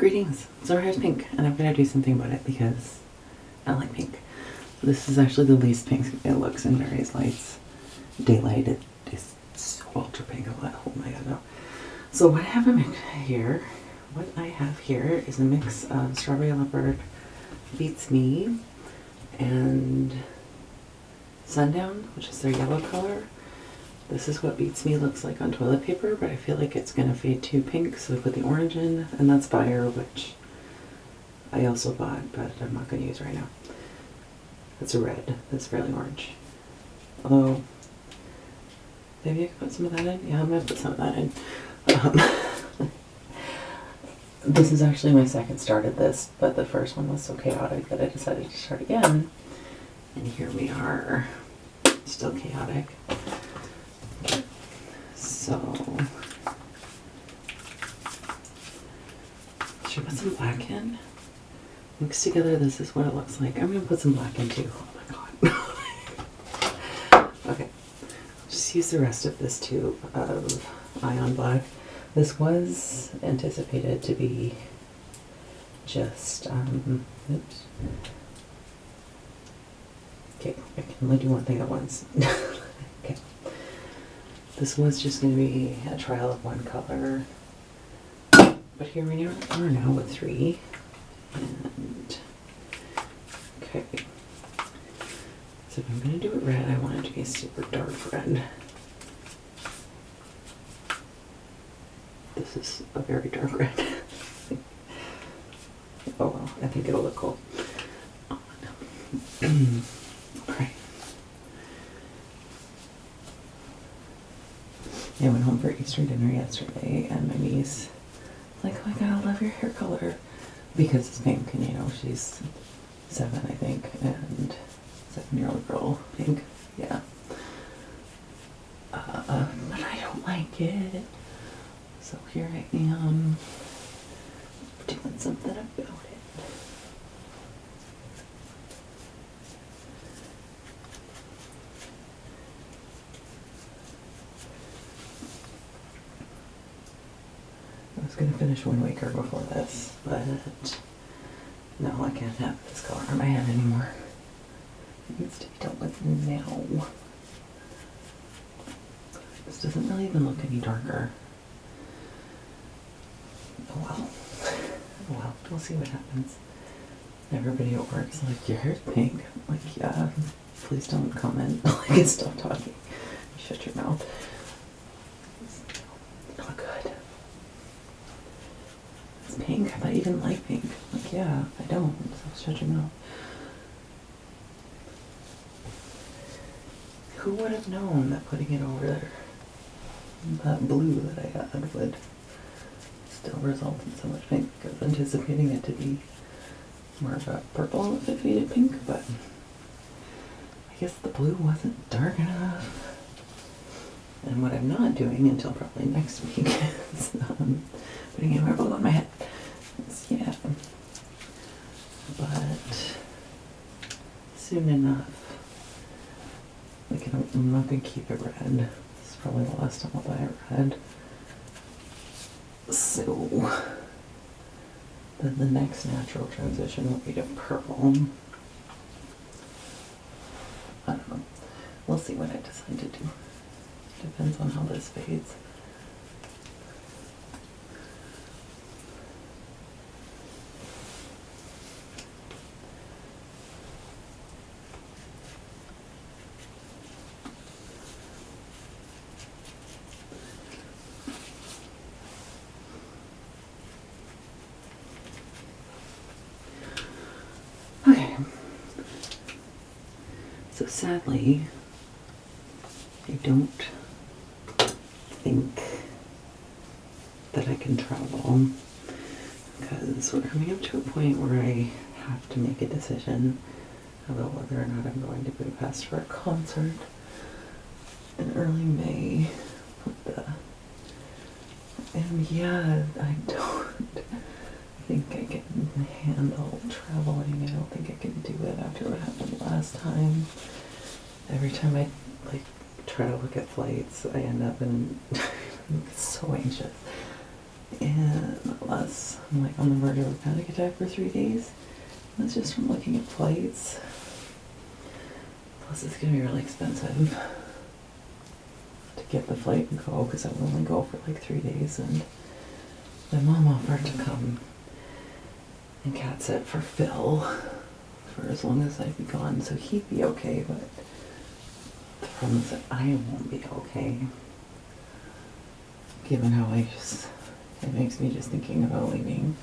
Greetings. So her hair's pink, and I'm gonna do something about it because I like pink. This is actually the least pink it looks in various lights. Daylight, it is so ultra pink. Oh my god, no. So what I have here, is a mix of Strawberry Leopard, Beets Me, and Sundown, which is their yellow color. This is what Beets Me looks like on toilet paper, but I feel like it's gonna fade too pink, so I put the orange in, and that's Fire, which I also bought, but I'm not gonna use right now. It's a red, that's fairly orange. Although, maybe I could put some of that in? Yeah, I'm gonna put some of that in. This is actually my second start at this, but the first one was so chaotic that I decided to start again. And here we are, still chaotic. So, should I put some black in? Mixed together, this is what it looks like. I'm gonna put some black in too. Oh my god. Okay, just use the rest of this tube of Ion Black. This was anticipated to be just, oops. Okay, I can only do one thing at once. Okay. This was just going to be a trial of one color, but here we are now with 3. And okay, so if I'm going to do it red, I want it to be a super dark red. This is a very dark red. Oh well, I think it'll look cool. Alright. I went home for Easter dinner yesterday, and my niece was like, oh my god, I love your hair color. Because it's pink, and you know, she's 7, I think, and 7-year-old girl, pink, yeah. But I don't like it. So here I am, doing something about it. I was going to finish Wind Waker before this, but no, I can't have this color on my head anymore. It needs to be dealt with now. This doesn't really even look any darker. Oh well. Oh well, we'll see what happens. Everybody at work is like, your hair's pink. I'm like, yeah, please don't comment. Like, stop talking. Shut your mouth. Oh, good. It's pink. I thought you didn't like pink. Like, yeah, I don't. So shut your mouth. Who would have known that putting it over there, that blue that I had, would still result in so much pink? I was anticipating it to be more of a purple if it faded pink, but I guess the blue wasn't dark enough. And what I'm not doing until probably next week is putting a marble on my head. Yeah. But soon enough. Like, I'm not going to keep it red. This is probably the last time I'll buy it red. So, then the next natural transition will be to purple. I don't know. We'll see what I decide to do. Depends on how this fades. Okay. So sadly, I don't think that I can travel because we're coming up to a point where I have to make a decision about whether or not I'm going to Budapest for a concert in early May. And yeah, I don't think I can handle traveling. I don't think I can do it after what happened last time. Every time I try to look at flights, I end up in so anxious. And unless I'm like on the verge of a panic attack for 3 days. That's just from looking at flights. Plus it's gonna be really expensive to get the flight and go, because I will only go for like 3 days, and my mom offered to come and cat sit for Phil for as long as I'd be gone, so he'd be okay, but the problem is that I won't be okay, given how it makes me just thinking about leaving.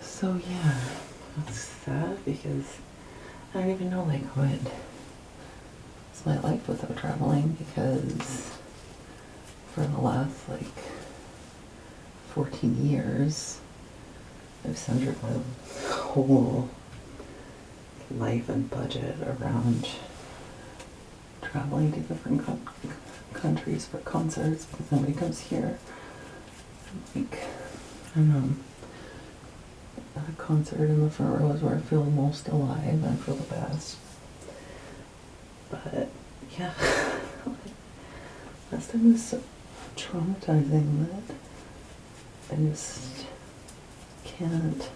So yeah, it's sad because I don't even know like what's my life without traveling, because for the last like 14 years I've centered my whole life and budget around traveling to different countries for concerts, because nobody comes here. Like, I don't know, at a concert in the front row is where I feel most alive and feel the best. But yeah, last time was so traumatizing that I just can't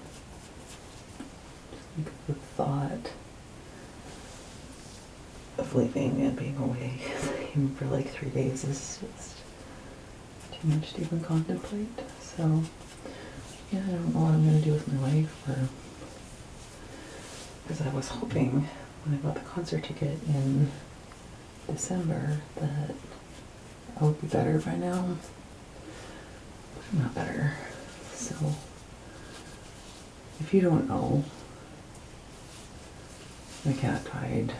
think of the thought of leaving and being away even for like 3 days is just too much to even contemplate. So yeah, I don't know what I'm gonna do with my life, or because I was hoping when I bought the concert ticket in December that I would be better by now, but I'm not better. So if you don't know, my cat died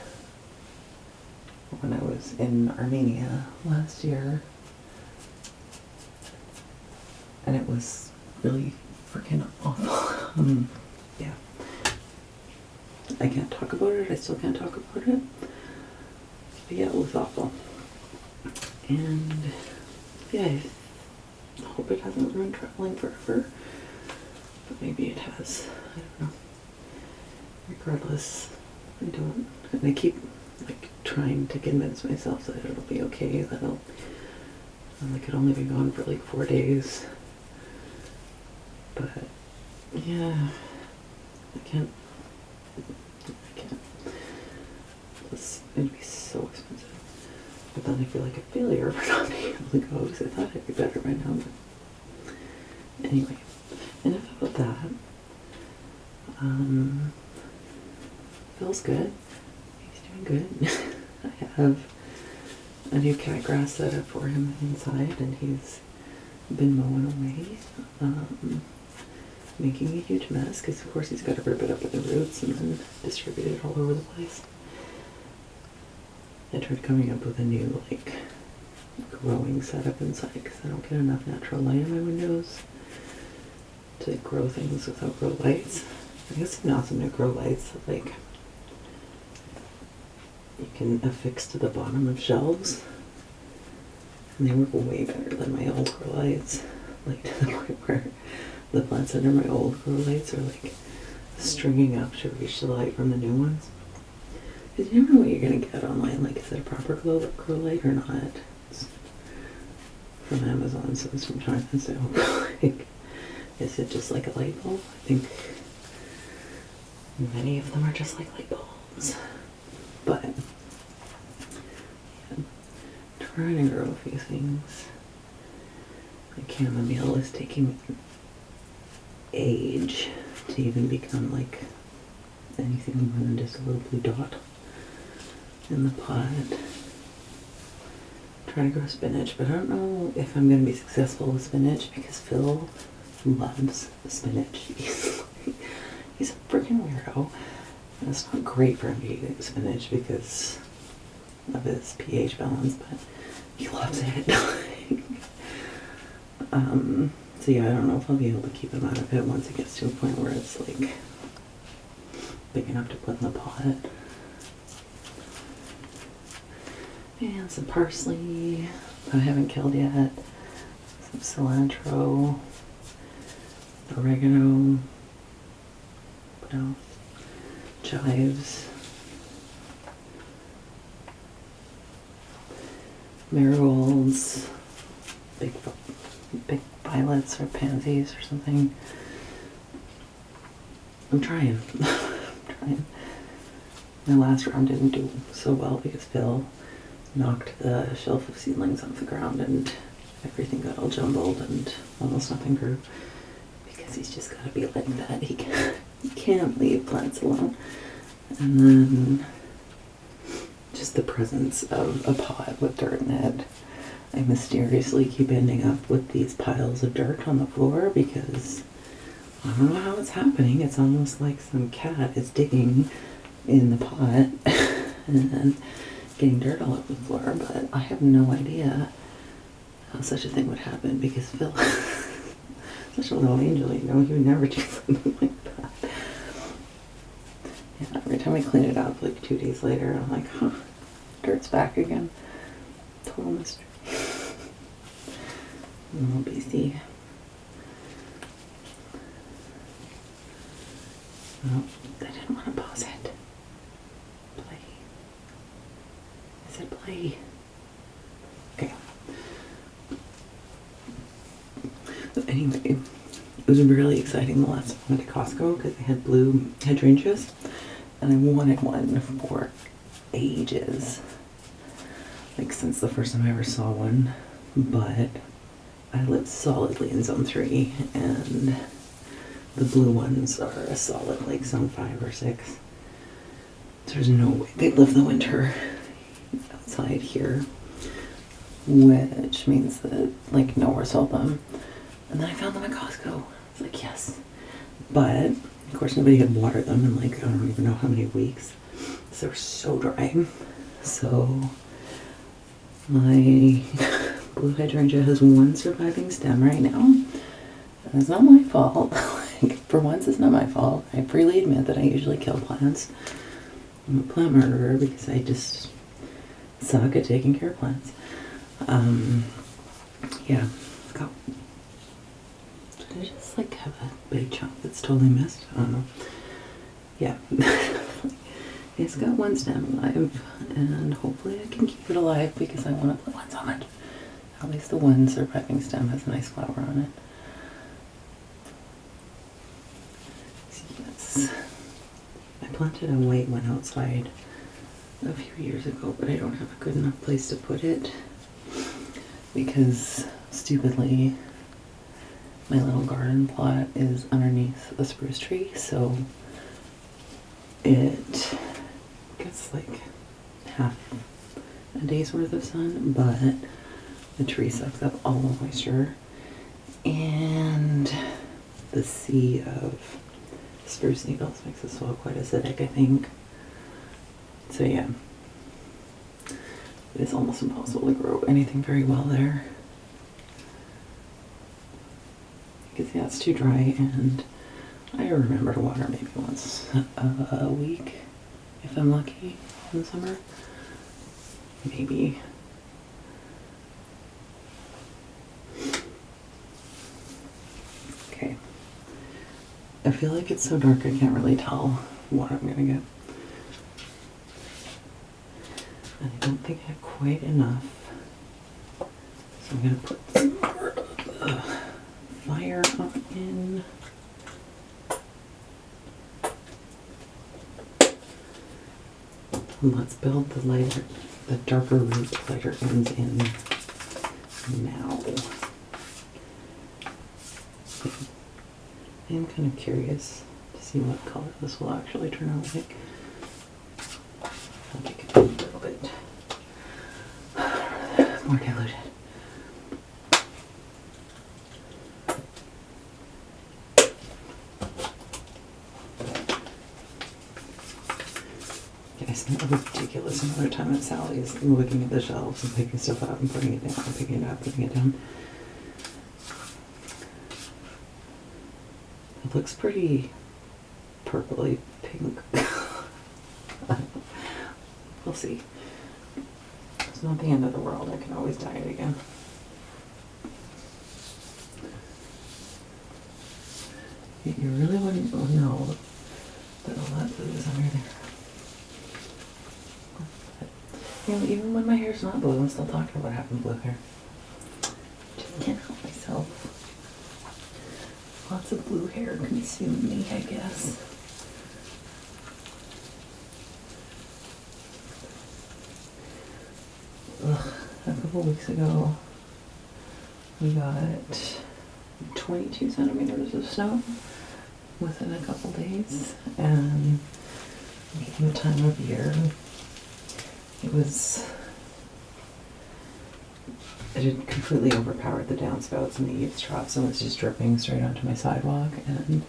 when I was in Armenia last year, and it was really freaking awful. Yeah. I can't talk about it. I still can't talk about it. But yeah, it was awful. And yeah, I hope it hasn't ruined traveling forever. But maybe it has. I don't know. Regardless, I don't. And I keep like trying to convince myself that it'll be okay. That I could only be gone for like 4 days. But yeah, I can't. It'd be so expensive. But then I feel like a failure for not being able to go, because I thought I'd be better by now. But anyway, enough about that. Phil's good. He's doing good. I have a new cat grass set up for him inside, and he's been mowing away. Making a huge mess, because of course he's got to rip it up at the roots and then distribute it all over the place. I tried coming up with a new like growing setup inside, because I don't get enough natural light in my windows to grow things without grow lights. I guess it's awesome to grow lights that like you can affix to the bottom of shelves, and they work way better than my old grow lights, like to the point where the plants under my old grow lights are like stringing up to reach the light from the new ones. Because you never know what you're going to get online. Like, is it a proper grow light or not? It's from Amazon, so it's from China. So, like, is it just like a light bulb? I think many of them are just like light bulbs. But, yeah, trying to grow a few things. Like chamomile is taking age to even become like anything more than just a little blue dot in the pot. Trying to grow spinach, but I don't know if I'm going to be successful with spinach, because Phil loves spinach. He's a freaking weirdo. And it's not great for him to eat spinach because of his pH balance, but he loves it. So yeah, I don't know if I'll be able to keep him out of it once it gets to a point where it's like big enough to put in the pot. And some parsley that I haven't killed yet. Some cilantro, oregano, what else? Chives, marigolds, big violets or pansies or something. I'm trying. I'm trying. My last round didn't do so well because Phil knocked the shelf of seedlings off the ground and everything got all jumbled and almost nothing grew. Because he's just got to be like that. He can't leave plants alone. And then just the presence of a pot with dirt in it. I mysteriously keep ending up with these piles of dirt on the floor because I don't know how it's happening. It's almost like some cat is digging in the pot and getting dirt all over the floor, but I have no idea how such a thing would happen because Phil such a little angel, you know, he would never do something like that. Yeah, every time I clean it up, like 2 days later, I'm like, huh, dirt's back again. Total mystery. Little beastie. Oh, I didn't want to pause it. Play. I said play. Okay. So anyway, it was really exciting the last time I went to Costco because they had blue hydrangeas and I wanted one for ages. Like since the first time I ever saw one, but I live solidly in zone 3 and the blue ones are a solid like zone 5 or 6. There's no way they'd live the winter outside here, which means that like nowhere sold them. And then I found them at Costco. It's like, yes. But of course nobody had watered them in like, I don't even know how many weeks. So they're so dry. So my blue hydrangea has one surviving stem right now. And it's not my fault. Like, for once, it's not my fault. I freely admit that I usually kill plants. I'm a plant murderer because I just suck at taking care of plants. Yeah, let's go. Did I just like have a big chunk that's totally missed? I don't know. Yeah. It's got one stem alive, and hopefully I can keep it alive because I want to put one so much. At least the one surviving stem has a nice flower on it. Yes. I planted a white one outside a few years ago, but I don't have a good enough place to put it because, stupidly, my little garden plot is underneath a spruce tree, so it gets like half a day's worth of sun, but the tree sucks up all the moisture, and the sea of spruce needles makes the soil quite acidic, I think. So yeah, it is almost impossible to grow anything very well there. Because yeah, it's too dry, and I remember to water maybe once a week, if I'm lucky, in the summer. Maybe. Okay. I feel like it's so dark I can't really tell what I'm gonna get. And I don't think I have quite enough. So I'm gonna put some more of the fire up in. And let's build the darker root, lighter ends in now. I am kind of curious to see what color this will actually turn out like. I'll make it a little bit more diluted. I spent a ridiculous amount of time at Sally's looking at the shelves and picking stuff up and putting it down, and picking it up, putting it down. It looks pretty purpley pink. We'll see. It's not the end of the world. I can always dye it again. You really wouldn't know that all that blue is under there. You know, even when my hair's not blue, I'm still talking about having blue hair. Just can't help myself. Lots of blue hair consumed me, I guess. Ugh, a couple weeks ago, we got 22 centimeters of snow within a couple days, and given the time of year, it had completely overpowered the downspouts and the eavesdrops, and was just dripping straight onto my sidewalk, and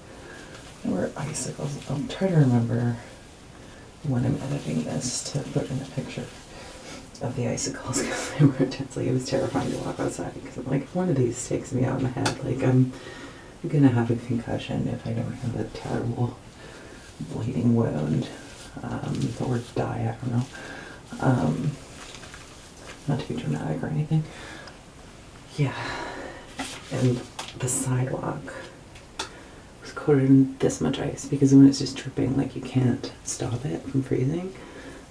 there were icicles. I'll try to remember when I'm editing this to put in a picture of the icicles, because they were intense. Like, it was terrifying to walk outside, because I'm like, if one of these takes me out in the head, like, I'm gonna have a concussion if I don't have a terrible bleeding wound, or die, I don't know. Not to be dramatic or anything. Yeah, and the sidewalk was coated in this much ice, because when it's just dripping, like, you can't stop it from freezing.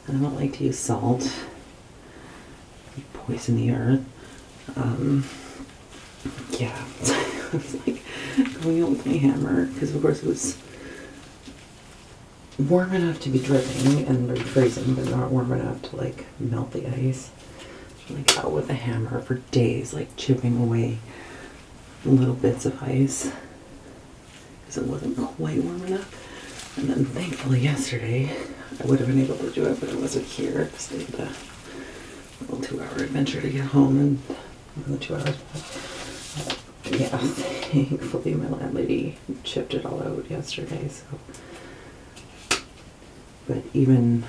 And I don't like to use salt. You poison the earth. Yeah, I was like going out with my hammer, because of course it was warm enough to be dripping and freezing, but not warm enough to like melt the ice. Like out with a hammer for days, like chipping away little bits of ice, because it wasn't quite warm enough. And then thankfully yesterday I would have been able to do it, but I wasn't here because they had a little 2-hour adventure to get home, and the 2 hours back. Yeah, thankfully my landlady chipped it all out yesterday. So, but even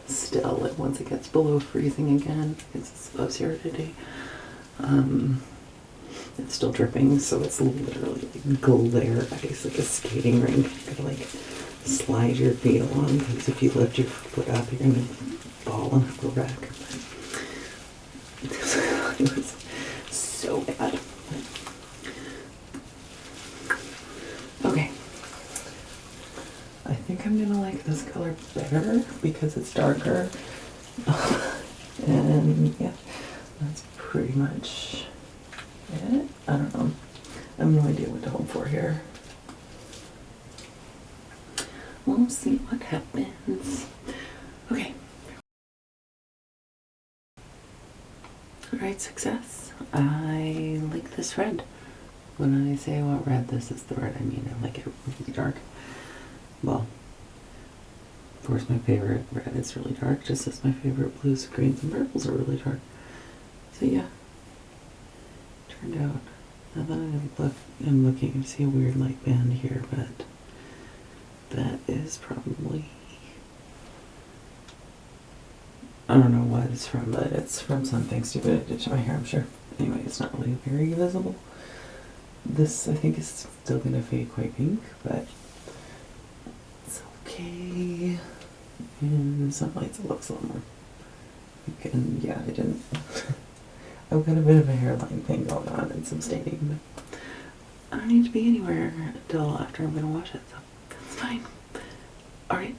still, like, once it gets below freezing again, because it's above 0 today, it's still dripping, so it's literally like glare ice, like a skating rink. You gotta like slide your feet along, because if you lift your foot up, you're gonna fall and have a wreck. It was so bad. Okay. I think I'm gonna like this color better because it's darker. And yeah, that's pretty much it. I don't know. I have no idea what to hope for here. We'll see what happens. Okay. Alright, success. I like this red. When I say I want red, this is the red I mean. I like it really dark. Well, of course my favorite red is really dark, just as my favorite blues, greens, and purples are really dark. So yeah, turned out, now that I'm looking to see a weird light band here, but that is probably, I don't know what it's from, but it's from something stupid I did to my hair, I'm sure. Anyway, it's not really very visible. This, I think, is still going to fade quite pink, but it's okay. In some lights it looks a little more pink, and yeah, I didn't. I've got a bit of a hairline thing going on and some staining, but I don't need to be anywhere until after I'm going to wash it, so that's fine. Alright.